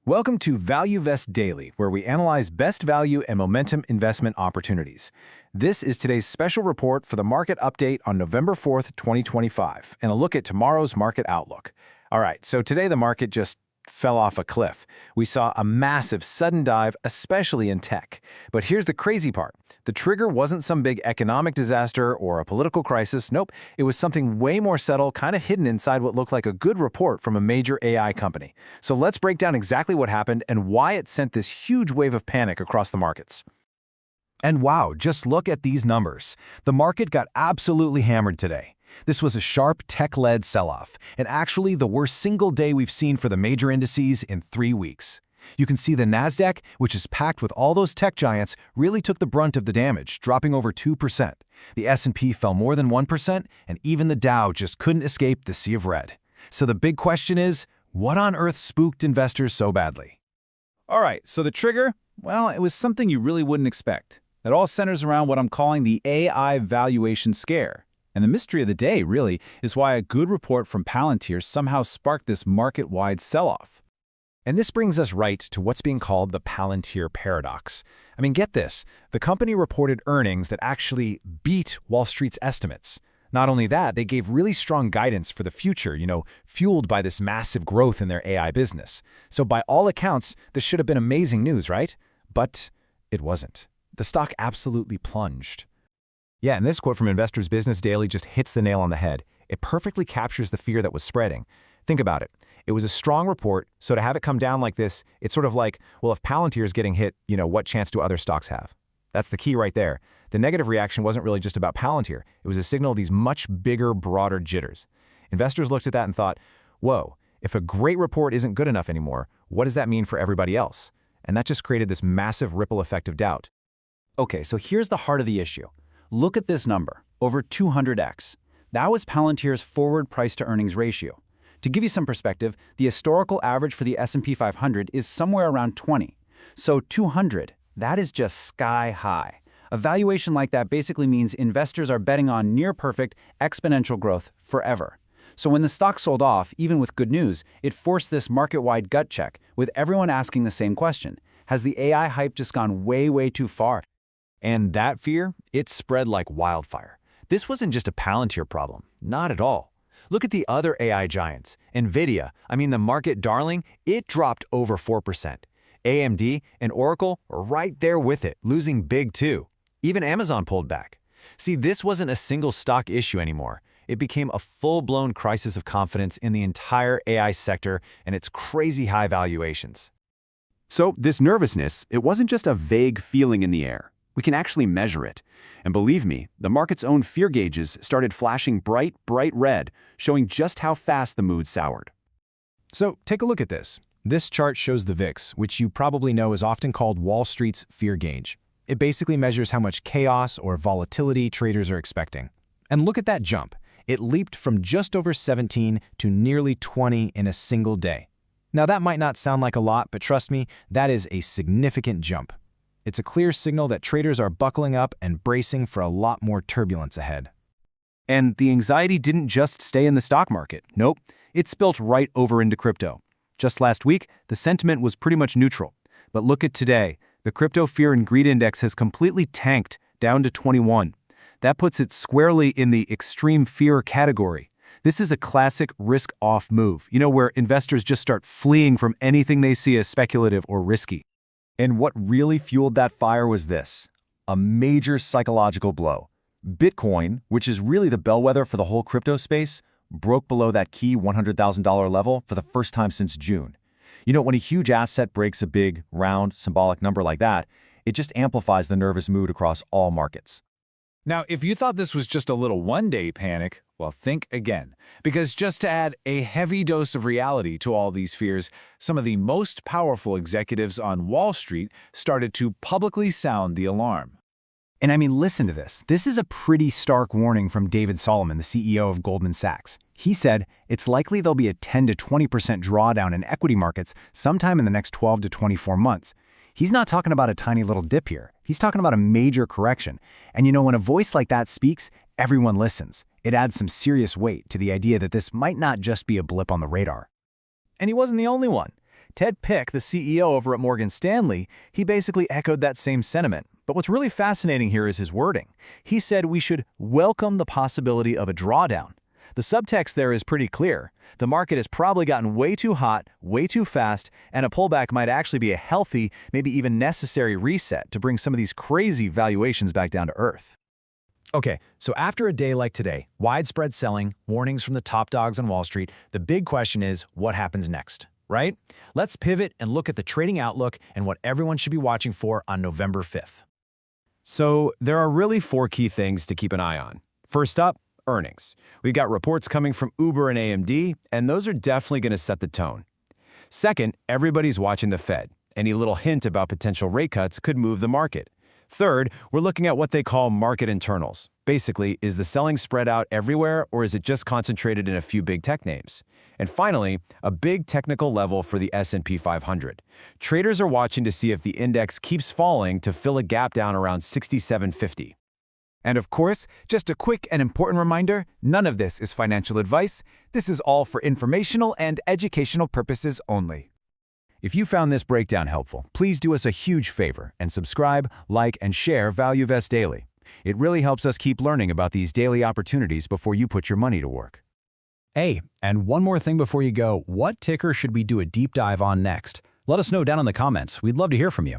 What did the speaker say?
Welcome to ValueVest Daily, where we analyze best value and momentum investment opportunities. This is today's special report for the market update on November 4th, 2025, and a look at tomorrow's market outlook. All right, so today the market just fell off a cliff. We saw a massive sudden dive, especially in tech. But here's the crazy part. The trigger wasn't some big economic disaster or a political crisis. Nope, it was something way more subtle, kind of hidden inside what looked like a good report from a major AI company. So let's break down exactly what happened and why it sent this huge wave of panic across the markets. And wow, just look at these numbers. The market got absolutely hammered today. This was a sharp tech-led sell-off, and actually the worst single day we've seen for the major indices in 3 weeks. You can see the Nasdaq, which is packed with all those tech giants, really took the brunt of the damage, dropping over 2%. The S&P fell more than 1%, and even the Dow just couldn't escape the sea of red. So the big question is, what on earth spooked investors so badly? All right, so the trigger? Well, it was something you really wouldn't expect. It all centers around what I'm calling the AI valuation scare. And the mystery of the day, really, is why a good report from Palantir somehow sparked this market-wide sell-off. And this brings us right to what's being called the Palantir paradox. I mean, get this. The company reported earnings that actually beat Wall Street's estimates. Not only that, they gave really strong guidance for the future, fueled by this massive growth in their AI business. So by all accounts, this should have been amazing news, right? But it wasn't. The stock absolutely plunged. Yeah, and this quote from Investors Business Daily just hits the nail on the head. It perfectly captures the fear that was spreading. Think about it. It was a strong report, so to have it come down like this, it's sort of like, well, if Palantir is getting hit, what chance do other stocks have? That's the key right there. The negative reaction wasn't really just about Palantir. It was a signal of these much bigger, broader jitters. Investors looked at that and thought, whoa, if a great report isn't good enough anymore, what does that mean for everybody else? And that just created this massive ripple effect of doubt. Okay, so here's the heart of the issue. Look at this number, over 200x. That was Palantir's forward price-to-earnings ratio. To give you some perspective, the historical average for the S&P 500 is somewhere around 20. So 200, that is just sky high. A valuation like that basically means investors are betting on near-perfect exponential growth forever. So when the stock sold off, even with good news, it forced this market-wide gut check, with everyone asking the same question. Has the AI hype just gone way, way too far? And that fear, it spread like wildfire. This wasn't just a Palantir problem, not at all. Look at the other AI giants. NVIDIA, the market darling, it dropped over 4%. AMD and Oracle are right there with it, losing big too. Even Amazon pulled back. See, this wasn't a single stock issue anymore. It became a full-blown crisis of confidence in the entire AI sector and its crazy high valuations. So this nervousness, it wasn't just a vague feeling in the air. We can actually measure it. And believe me, the market's own fear gauges started flashing bright, bright red, showing just how fast the mood soured. So take a look at this. This chart shows the VIX, which you probably know is often called Wall Street's fear gauge. It basically measures how much chaos or volatility traders are expecting. And look at that jump. It leaped from just over 17 to nearly 20 in a single day. Now that might not sound like a lot, but trust me, that is a significant jump. It's a clear signal that traders are buckling up and bracing for a lot more turbulence ahead. And the anxiety didn't just stay in the stock market. Nope, it spilt right over into crypto. Just last week, the sentiment was pretty much neutral. But look at today. The crypto fear and greed index has completely tanked down to 21. That puts it squarely in the extreme fear category. This is a classic risk-off move, where investors just start fleeing from anything they see as speculative or risky. And what really fueled that fire was this, a major psychological blow. Bitcoin, which is really the bellwether for the whole crypto space, broke below that key $100,000 level for the first time since June. When a huge asset breaks a big, round, symbolic number like that, it just amplifies the nervous mood across all markets. Now, if you thought this was just a little one-day panic, well, think again. Because just to add a heavy dose of reality to all these fears, some of the most powerful executives on Wall Street started to publicly sound the alarm. And listen to this. This is a pretty stark warning from David Solomon, the CEO of Goldman Sachs. He said it's likely there'll be a 10 to 20% drawdown in equity markets sometime in the next 12 to 24 months. He's not talking about a tiny little dip here. He's talking about a major correction. And when a voice like that speaks, everyone listens. It adds some serious weight to the idea that this might not just be a blip on the radar. And he wasn't the only one. Ted Pick, the CEO over at Morgan Stanley, he basically echoed that same sentiment. But what's really fascinating here is his wording. He said we should welcome the possibility of a drawdown. The subtext there is pretty clear. The market has probably gotten way too hot, way too fast, and a pullback might actually be a healthy, maybe even necessary reset to bring some of these crazy valuations back down to earth. Okay, so after a day like today, widespread selling, warnings from the top dogs on Wall Street, the big question is what happens next, right? Let's pivot and look at the trading outlook and what everyone should be watching for on November 5th. So there are really 4 key things to keep an eye on. First up, earnings. We've got reports coming from Uber and AMD, and those are definitely going to set the tone. Second, everybody's watching the Fed. Any little hint about potential rate cuts could move the market. Third, we're looking at what they call market internals. Basically, is the selling spread out everywhere, or is it just concentrated in a few big tech names? And finally, a big technical level for the S&P 500. Traders are watching to see if the index keeps falling to fill a gap down around 6750. And of course, just a quick and important reminder, none of this is financial advice. This is all for informational and educational purposes only. If you found this breakdown helpful, please do us a huge favor and subscribe, like, and share ValueVest Daily. It really helps us keep learning about these daily opportunities before you put your money to work. Hey, and one more thing before you go, what ticker should we do a deep dive on next? Let us know down in the comments. We'd love to hear from you.